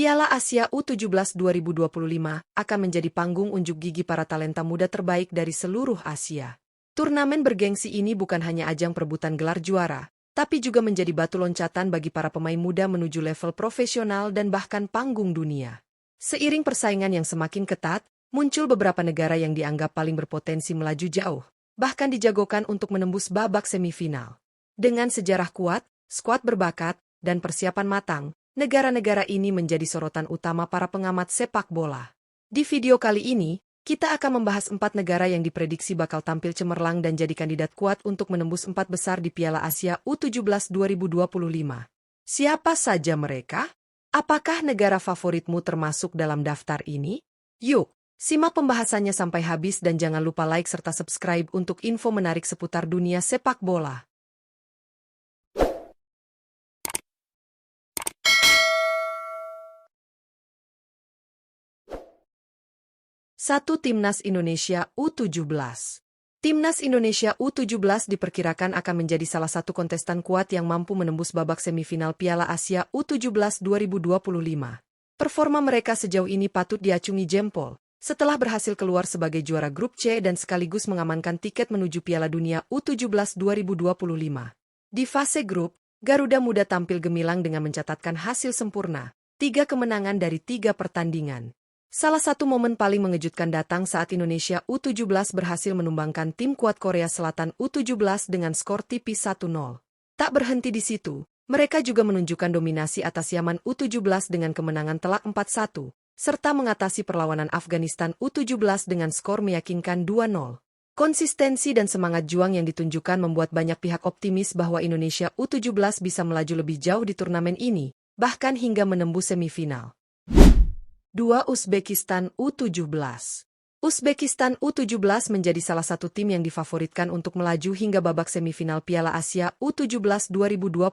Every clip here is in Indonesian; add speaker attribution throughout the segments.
Speaker 1: Piala Asia U17 2025 akan menjadi panggung unjuk gigi para talenta muda terbaik dari seluruh Asia. Turnamen bergengsi ini bukan hanya ajang perebutan gelar juara, tapi juga menjadi batu loncatan bagi para pemain muda menuju level profesional dan bahkan panggung dunia. Seiring persaingan yang semakin ketat, muncul beberapa negara yang dianggap paling berpotensi melaju jauh, bahkan dijagokan untuk menembus babak semifinal. Dengan sejarah kuat, skuad berbakat, dan persiapan matang, negara-negara ini menjadi sorotan utama para pengamat sepak bola. Di video kali ini, kita akan membahas 4 negara yang diprediksi bakal tampil cemerlang dan jadi kandidat kuat untuk menembus 4 besar di Piala Asia U17 2025. Siapa saja mereka? Apakah negara favoritmu termasuk dalam daftar ini? Yuk, simak pembahasannya sampai habis dan jangan lupa like serta subscribe untuk info menarik seputar dunia sepak bola. 1. Timnas Indonesia U17. Timnas Indonesia U17 diperkirakan akan menjadi salah satu kontestan kuat yang mampu menembus babak semifinal Piala Asia U17 2025. Performa mereka sejauh ini patut diacungi jempol, setelah berhasil keluar sebagai juara grup C dan sekaligus mengamankan tiket menuju Piala Dunia U17 2025. Di fase grup, Garuda Muda tampil gemilang dengan mencatatkan hasil sempurna, 3 kemenangan dari 3 pertandingan. Salah satu momen paling mengejutkan datang saat Indonesia U17 berhasil menumbangkan tim kuat Korea Selatan U17 dengan skor tipis 1-0. Tak berhenti di situ, mereka juga menunjukkan dominasi atas Yaman U17 dengan kemenangan telak 4-1, serta mengatasi perlawanan Afghanistan U17 dengan skor meyakinkan 2-0. Konsistensi dan semangat juang yang ditunjukkan membuat banyak pihak optimis bahwa Indonesia U17 bisa melaju lebih jauh di turnamen ini, bahkan hingga menembus semifinal. 2. Uzbekistan U17. Uzbekistan U17 menjadi salah satu tim yang difavoritkan untuk melaju hingga babak semifinal Piala Asia U17 2025.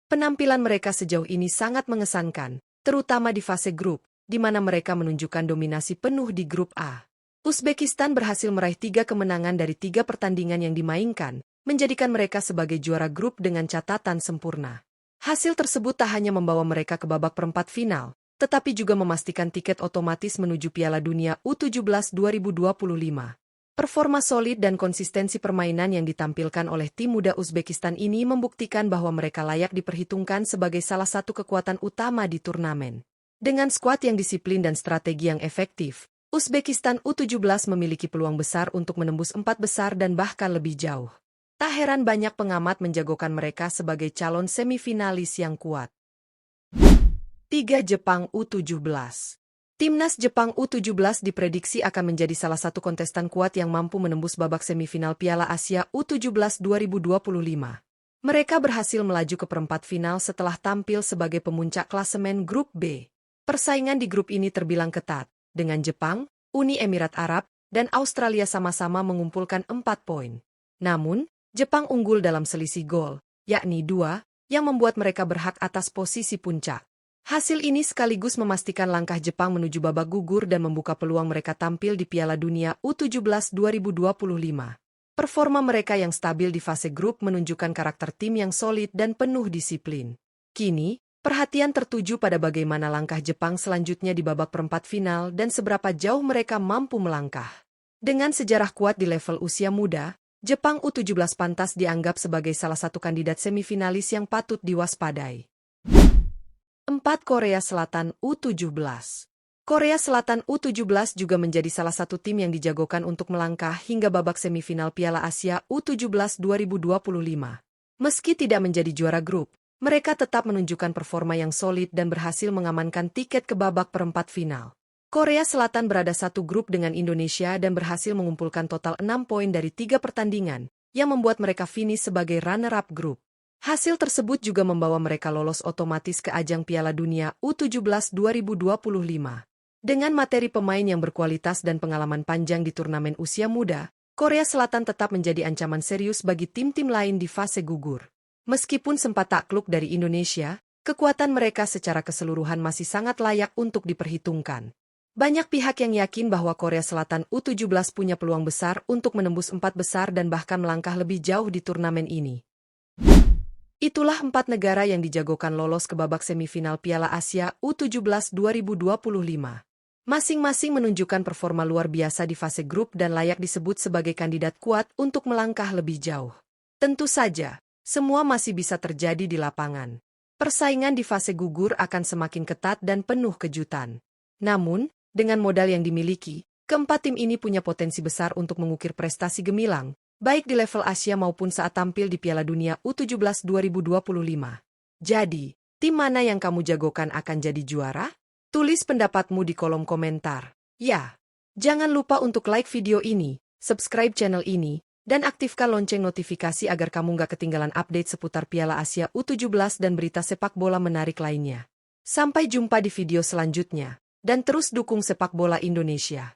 Speaker 1: Penampilan mereka sejauh ini sangat mengesankan, terutama di fase grup, di mana mereka menunjukkan dominasi penuh di grup A. Uzbekistan berhasil meraih 3 kemenangan dari 3 pertandingan yang dimainkan, menjadikan mereka sebagai juara grup dengan catatan sempurna. Hasil tersebut tak hanya membawa mereka ke babak perempat final, tetapi juga memastikan tiket otomatis menuju Piala Dunia U17 2025. Performa solid dan konsistensi permainan yang ditampilkan oleh tim muda Uzbekistan ini membuktikan bahwa mereka layak diperhitungkan sebagai salah satu kekuatan utama di turnamen. Dengan skuad yang disiplin dan strategi yang efektif, Uzbekistan U17 memiliki peluang besar untuk menembus 4 besar dan bahkan lebih jauh. Tak heran banyak pengamat menjagokan mereka sebagai calon semifinalis yang kuat. 3. Jepang U17. Timnas Jepang U17 diprediksi akan menjadi salah satu kontestan kuat yang mampu menembus babak semifinal Piala Asia U17 2025. Mereka berhasil melaju ke perempat final setelah tampil sebagai pemuncak klasemen grup B. Persaingan di grup ini terbilang ketat, dengan Jepang, Uni Emirat Arab, dan Australia sama-sama mengumpulkan 4 poin. Namun, Jepang unggul dalam selisih gol, yakni 2, yang membuat mereka berhak atas posisi puncak. Hasil ini sekaligus memastikan langkah Jepang menuju babak gugur dan membuka peluang mereka tampil di Piala Dunia U17 2025. Performa mereka yang stabil di fase grup menunjukkan karakter tim yang solid dan penuh disiplin. Kini, perhatian tertuju pada bagaimana langkah Jepang selanjutnya di babak perempat final dan seberapa jauh mereka mampu melangkah. Dengan sejarah kuat di level usia muda, Jepang U17 pantas dianggap sebagai salah satu kandidat semifinalis yang patut diwaspadai. 4. Korea Selatan U17. Korea Selatan U17 juga menjadi salah satu tim yang dijagokan untuk melangkah hingga babak semifinal Piala Asia U17 2025. Meski tidak menjadi juara grup, mereka tetap menunjukkan performa yang solid dan berhasil mengamankan tiket ke babak perempat final. Korea Selatan berada satu grup dengan Indonesia dan berhasil mengumpulkan total 6 poin dari 3 pertandingan, yang membuat mereka finish sebagai runner-up grup. Hasil tersebut juga membawa mereka lolos otomatis ke ajang Piala Dunia U17 2025. Dengan materi pemain yang berkualitas dan pengalaman panjang di turnamen usia muda, Korea Selatan tetap menjadi ancaman serius bagi tim-tim lain di fase gugur. Meskipun sempat takluk dari Indonesia, kekuatan mereka secara keseluruhan masih sangat layak untuk diperhitungkan. Banyak pihak yang yakin bahwa Korea Selatan U17 punya peluang besar untuk menembus 4 besar dan bahkan melangkah lebih jauh di turnamen ini. Itulah 4 negara yang dijagokan lolos ke babak semifinal Piala Asia U17 2025. Masing-masing menunjukkan performa luar biasa di fase grup dan layak disebut sebagai kandidat kuat untuk melangkah lebih jauh. Tentu saja, semua masih bisa terjadi di lapangan. Persaingan di fase gugur akan semakin ketat dan penuh kejutan. Namun, dengan modal yang dimiliki, keempat tim ini punya potensi besar untuk mengukir prestasi gemilang, baik di level Asia maupun saat tampil di Piala Dunia U17 2025. Jadi, tim mana yang kamu jagokan akan jadi juara? Tulis pendapatmu di kolom komentar. Ya, jangan lupa untuk like video ini, subscribe channel ini, dan aktifkan lonceng notifikasi agar kamu nggak ketinggalan update seputar Piala Asia U17 dan berita sepak bola menarik lainnya. Sampai jumpa di video selanjutnya, dan terus dukung sepak bola Indonesia.